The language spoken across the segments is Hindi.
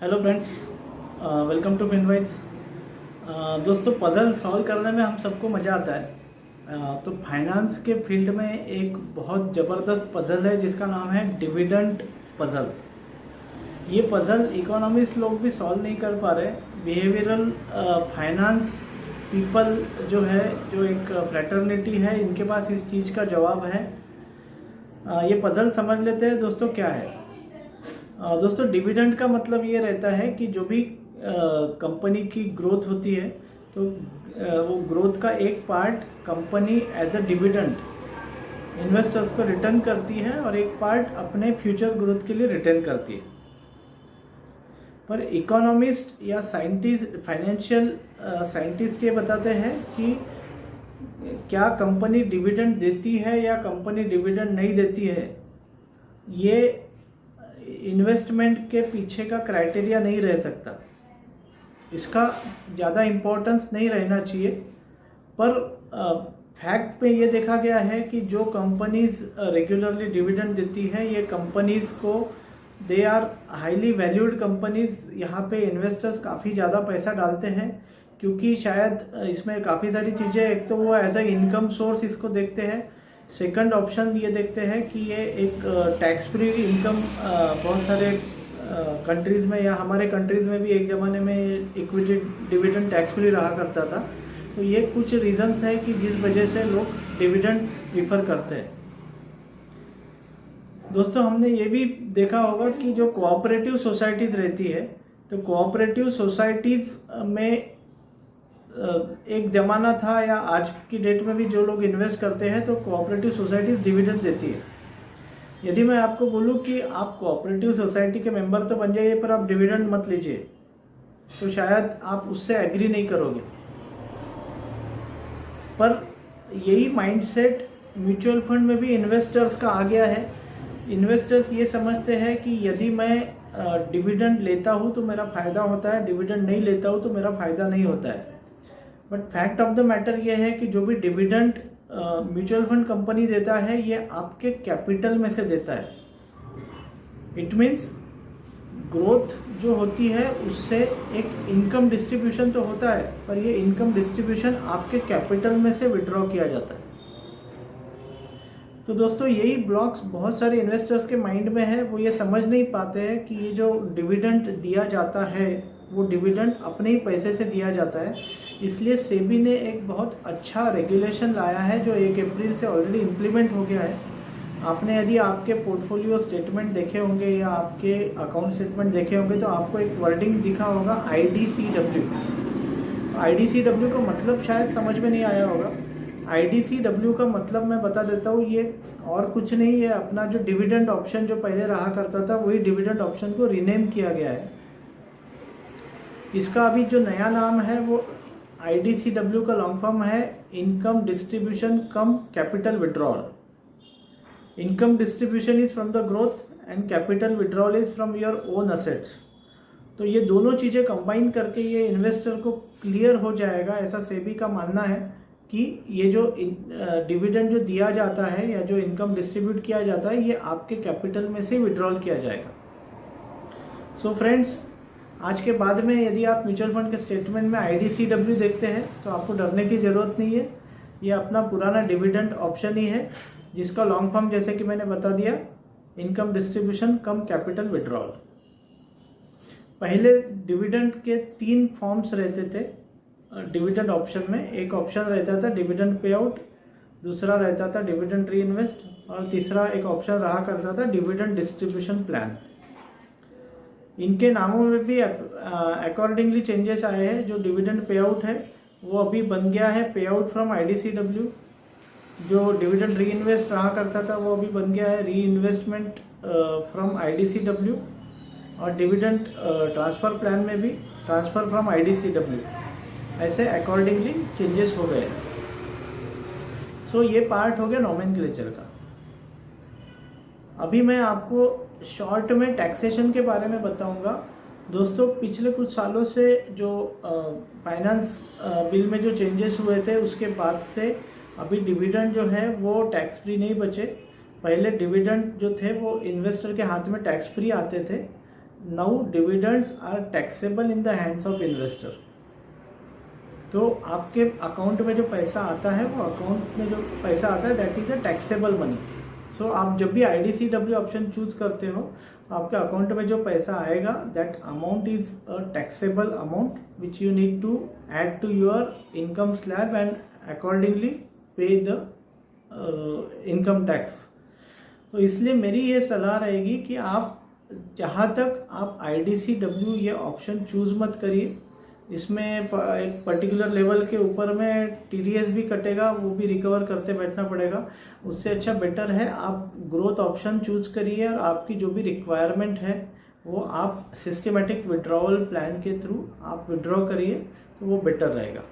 Hello friends, welcome to Finwise. दोस्तों, पज़ल सॉल्व करने में हम सबको मज़ा आता है। तो फाइनेंस के फील्ड में एक बहुत ज़बरदस्त पज़ल है जिसका नाम है डिविडेंड पज़ल। ये पज़ल इकोनॉमिस्ट लोग भी सॉल्व नहीं कर पा रहे। बिहेवियरल फाइनेंस पीपल जो है, जो एक फ्रेटर्निटी है, इनके पास इस चीज़ का जवाब है। ये पज़ल समझ लेते हैं दोस्तों क्या है। दोस्तों, डिविडेंड का मतलब ये रहता है कि जो भी कंपनी की ग्रोथ होती है तो वो ग्रोथ का एक part company as a dividend investors को रिटर्न करती है और एक पार्ट अपने फ्यूचर ग्रोथ के लिए रिटर्न करती है। पर इकोनॉमिस्ट या साइंटिस्ट, फाइनेंशियल साइंटिस्ट ये बताते हैं कि क्या कंपनी डिविडेंड देती है या कंपनी डिविडेंड नहीं देती है, ये इन्वेस्टमेंट के पीछे का क्राइटेरिया नहीं रह सकता। इसका ज़्यादा इम्पोर्टेंस नहीं रहना चाहिए। पर फैक्ट पे ये देखा गया है कि जो कंपनीज रेगुलरली डिविडेंड देती है, ये कंपनीज को they are highly valued companies. यहाँ पे इन्वेस्टर्स काफ़ी ज़्यादा पैसा डालते हैं क्योंकि शायद इसमें काफ़ी सारी चीज़ें, एक तो वो एज अ इनकम सोर्स इसको देखते हैं। सेकंड ऑप्शन ये देखते हैं कि ये एक टैक्स फ्री इनकम बहुत सारे कंट्रीज़ में या हमारे कंट्रीज़ में भी एक ज़माने में इक्विटी डिविडेंड टैक्स फ्री रहा करता था। तो ये कुछ रीजंस है कि जिस वजह से लोग डिविडेंड प्रीफर करते हैं। दोस्तों, हमने ये भी देखा होगा कि जो कोऑपरेटिव सोसाइटीज़ रहती है, तो कोऑपरेटिव सोसाइटीज़ में एक ज़माना था या आज की डेट में भी जो लोग इन्वेस्ट करते हैं तो कोऑपरेटिव सोसाइटीज़ डिविडेंड देती है। यदि मैं आपको बोलूं कि आप कोऑपरेटिव सोसाइटी के मेंबर तो बन जाइए पर आप डिविडेंड मत लीजिए, तो शायद आप उससे एग्री नहीं करोगे। पर यही माइंडसेट म्यूचुअल फंड में भी इन्वेस्टर्स का आ गया है। इन्वेस्टर्स ये समझते हैं कि यदि मैं डिविडेंड लेता हूँ तो मेरा फ़ायदा होता है, डिविडेंड नहीं लेता हूँ तो मेरा फ़ायदा नहीं होता है। But fact of the matter ये है कि जो भी डिविडेंड म्यूचुअल फंड कंपनी देता है, ये आपके कैपिटल में से देता है। इट मीन्स ग्रोथ जो होती है उससे एक इनकम डिस्ट्रीब्यूशन तो होता है, पर ये इनकम डिस्ट्रीब्यूशन आपके कैपिटल में से विड्रॉ किया जाता है। तो दोस्तों, यही ब्लॉक्स बहुत सारे इन्वेस्टर्स के माइंड में है। वो ये समझ नहीं पाते हैं कि ये जो डिविडेंड दिया जाता है वो डिविडेंड अपने ही पैसे से दिया जाता है। इसलिए सेबी ने एक बहुत अच्छा रेगुलेशन लाया है जो 1 अप्रैल से ऑलरेडी इम्प्लीमेंट हो गया है। आपने यदि आपके पोर्टफोलियो स्टेटमेंट देखे होंगे या आपके अकाउंट स्टेटमेंट देखे होंगे तो आपको एक वर्डिंग दिखा होगा IDCW। IDCW का मतलब शायद समझ में नहीं आया होगा। IDCW का मतलब मैं बता देता हूँ, ये और कुछ नहीं है, अपना जो डिविडेंड ऑप्शन जो पहले रहा करता था वही डिविडेंड ऑप्शन को रीनेम किया गया है। इसका अभी जो नया नाम है वो IDCW का लॉन्ग फॉर्म है income distribution come capital withdrawal. Income distribution is from the growth and capital withdrawal is from your own assets. तो ये दोनों चीज़ें कंबाइन करके ये इन्वेस्टर को क्लियर हो जाएगा, ऐसा सेबी का मानना है कि ये जो डिविडेंड जो दिया जाता है या जो इनकम डिस्ट्रीब्यूट किया जाता है ये आपके कैपिटल में से विड्रॉल किया जाएगा। सो फ्रेंड्स, आज के बाद में यदि आप म्यूचुअल फंड के स्टेटमेंट में IDCW देखते हैं तो आपको डरने की ज़रूरत नहीं है। ये अपना पुराना डिविडेंड ऑप्शन ही है जिसका लॉन्ग फॉर्म जैसे कि मैंने बता दिया, इनकम डिस्ट्रीब्यूशन कम कैपिटल विड्रॉल। पहले डिविडेंड के 3 फॉर्म्स रहते थे डिविडेंड ऑप्शन में। एक ऑप्शन रहता था डिविडेंड पे आउट, दूसरा रहता था डिविडेंड री इन्वेस्ट और तीसरा एक ऑप्शन रहा करता था डिविडेंड डिस्ट्रीब्यूशन प्लान। इनके नामों में भी अकॉर्डिंगली चेंजेस आए हैं। जो डिविडेंड पे आउट है वो अभी बन गया है पे आउट फ्रॉम IDCW। जो डिविडेंड री इन्वेस्ट रहा करता था वो अभी बन गया है री इन्वेस्टमेंट फ्रॉम IDCW। और डिविडेंड ट्रांसफ़र प्लान में भी ट्रांसफ़र फ्रॉम IDCW। ऐसे अकॉर्डिंगली चेंजेस हो गए। सो ये पार्ट हो गया नोमेनक्लेचर का। अभी मैं आपको शॉर्ट में टैक्सेशन के बारे में बताऊंगा। दोस्तों, पिछले कुछ सालों से जो फाइनेंस बिल में जो चेंजेस हुए थे उसके बाद से अभी डिविडेंड जो है वो टैक्स फ्री नहीं बचे। पहले डिविडेंड जो थे वो इन्वेस्टर के हाथ में टैक्स फ्री आते थे, now dividends are taxable in the hands of investor. तो आपके अकाउंट में जो पैसा आता है, वो अकाउंट में जो पैसा आता है that is a taxable money. So आप जब भी IDCW ऑप्शन चूज करते हो, आपके अकाउंट में जो पैसा आएगा that amount is a taxable amount which you need to add to your income slab and accordingly pay the income tax. तो इसलिए मेरी ये सलाह रहेगी कि आप जहाँ तक आप IDCW ये ऑप्शन चूज मत करिए। इसमें एक पर्टिकुलर लेवल के ऊपर में TDS भी कटेगा, वो भी रिकवर करते बैठना पड़ेगा। उससे अच्छा बेटर है आप ग्रोथ ऑप्शन चूज करिए और आपकी जो भी रिक्वायरमेंट है वो आप सिस्टमेटिक विड्रॉवल प्लान के थ्रू आप विड्रॉ करिए, तो वो बेटर रहेगा।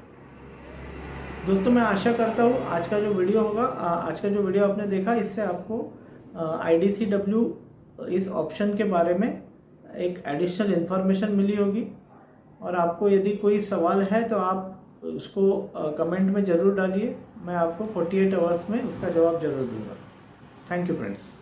दोस्तों, मैं आशा करता हूँ आज का जो वीडियो होगा, आज का जो वीडियो आपने देखा, इससे आपको IDCW इस ऑप्शन के बारे में एक एडिशनल इन्फॉर्मेशन मिली होगी। और आपको यदि कोई सवाल है तो आप उसको कमेंट में ज़रूर डालिए, मैं आपको 48 आवर्स में उसका जवाब ज़रूर दूंगा। Thank you friends.